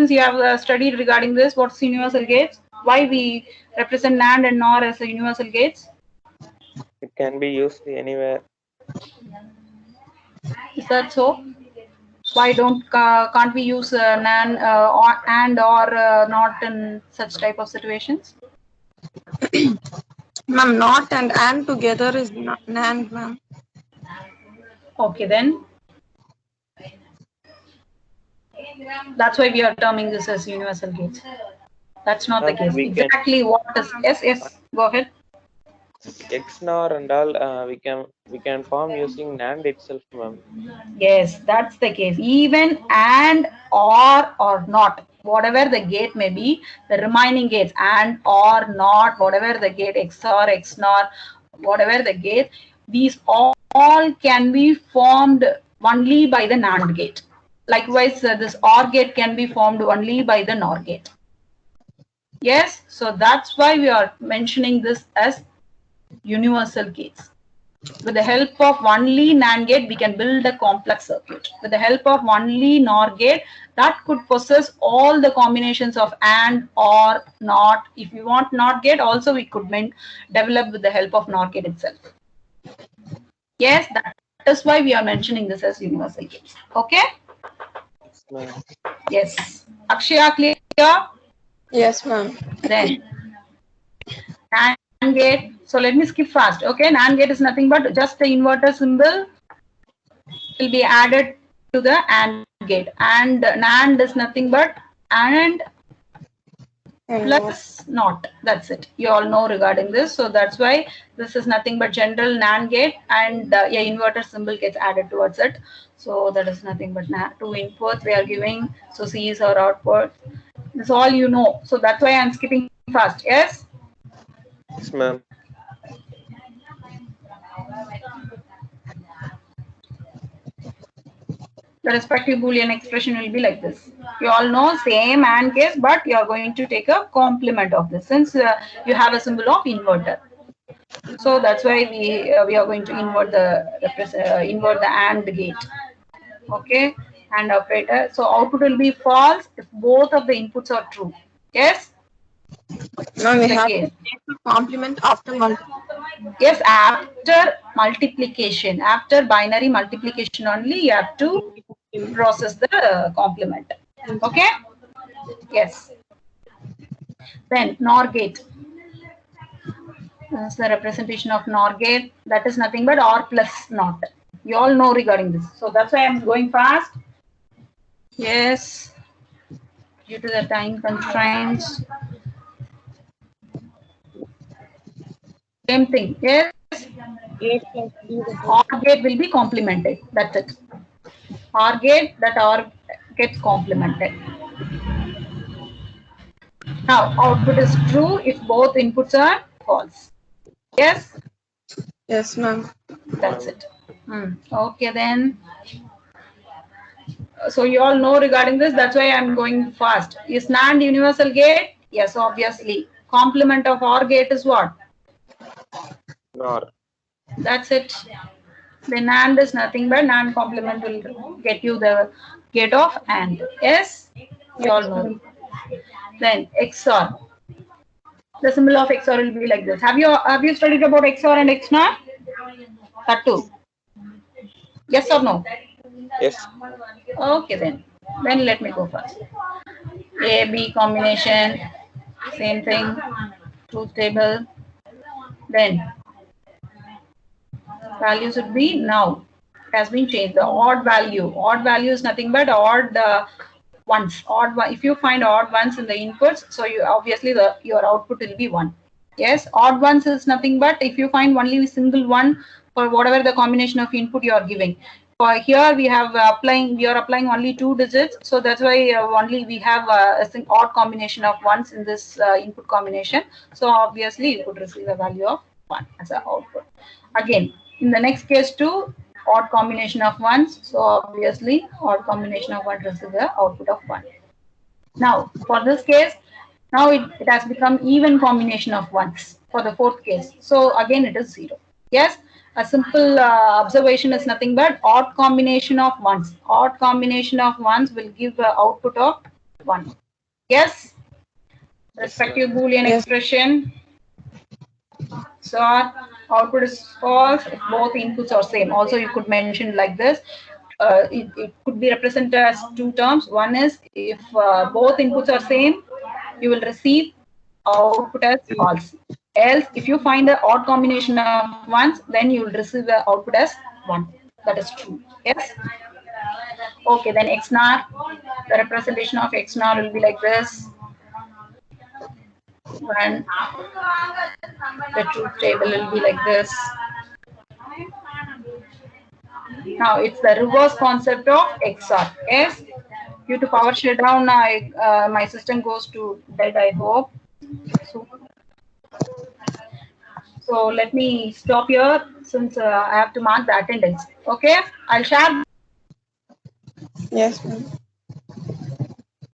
you have studied regarding this? What's universal gates? Why we represent NAND and NOR as a universal gates? It can be used anywhere. Is that so? Why can't we use NAND or and or not in such type of situations? Ma'am, not and together is NAND, ma'am. Okay, then that's why we are terming this as universal gates. That's not the case. We can Exactly what is. Yes. Go ahead. XNOR and all. We can form using NAND itself, ma'am. Yes, that's the case. Even and or not, whatever the gate may be, the remaining gates and or not, whatever the gate XOR, XNOR, whatever the gate, these all can be formed only by the NAND gate. Likewise, this OR gate can be formed only by the NOR gate. Yes, so that's why we are mentioning this as universal gates. With the help of only NAND gate, we can build a complex circuit. With the help of only NOR gate, that could possess all the combinations of AND, OR, NOT. If you want NOT gate, also we could develop with the help of NOR gate itself. Yes, that is why we are mentioning this as universal gates. Okay? Yes. Akshaya, clear? Yes, ma'am. Then NAND gate. So let me skip fast. Okay, NAND gate is nothing but just the inverter symbol will be added to the AND gate, and NAND is nothing but AND plus NOT. That's it. You all know regarding this. So that's why this is nothing but general NAND gate, and a inverter symbol gets added towards it. So that is nothing but two inputs we are giving. So C is our output. That's all you know. So that's why I'm skipping fast. Yes? Yes, ma'am. The respective Boolean expression will be like this. You all know same AND case, but you are going to take a complement of this since you have a symbol of inverter. So that's why we are going to invert the AND gate. Okay, AND operator. So output will be false if both of the inputs are true. Yes. No, we have to take the complement after multiplication. Yes, after multiplication, after binary multiplication only, you have to process the complement. Okay. Yes. Then NOR gate. That's the representation of NOR gate. That is nothing but OR plus NOT. You all know regarding this. So that's why I'm going fast. Yes. Due to the time constraints. Same thing. Yes. OR gate will be complemented. That's it. OR gate, that OR gets complemented. Now, output is true if both inputs are false. Yes? Yes, ma'am. That's it. Okay, then. So you all know regarding this. That's why I'm going fast. Is NAND universal gate? Yes, obviously. Complement of OR gate is what? NOR. That's it. The NAND is nothing but NAND complement will get you the gate of AND. Yes? You all know. Then XOR. The symbol of XOR will be like this. Have you studied about XOR and XNOR? That too. Yes or no? Yes. Okay, then let me go first. A B combination, same thing. Truth table. Then value should be now. It has been changed. The odd value. Odd value is nothing but odd ones. Odd one. If you find odd ones in the inputs, so you obviously your output will be 1. Yes, odd ones is nothing but if you find only a single one for whatever the combination of input you are giving. For here we are applying only 2 digits, so that's why only we have a odd combination of ones in this input combination. So obviously you could receive a value of 1 as an output. Again, in the next case too, odd combination of ones, so obviously odd combination of 1 receives the output of 1. Now for this case, now it has become even combination of ones for the fourth case. So again it is 0. Yes, a simple observation is nothing but odd combination of ones. Odd combination of ones will give the output of 1. Yes? Respective Boolean Yes. expression. So output is false if both inputs are same. Also, you could mention like this. It could be represented as two terms. One is if both inputs are same, you will receive output as false. Else, if you find the odd combination of ones, then you will receive the output as 1. That is true. Yes. Okay, then XNOR. The representation of XNOR will be like this. And the truth table will be like this. Now it's the reverse concept of XOR. Yes. Due to power shutdown, my system goes to dead, I hope. So let me stop here since I have to mark the attendance. Okay, I'll share. Yes, ma'am.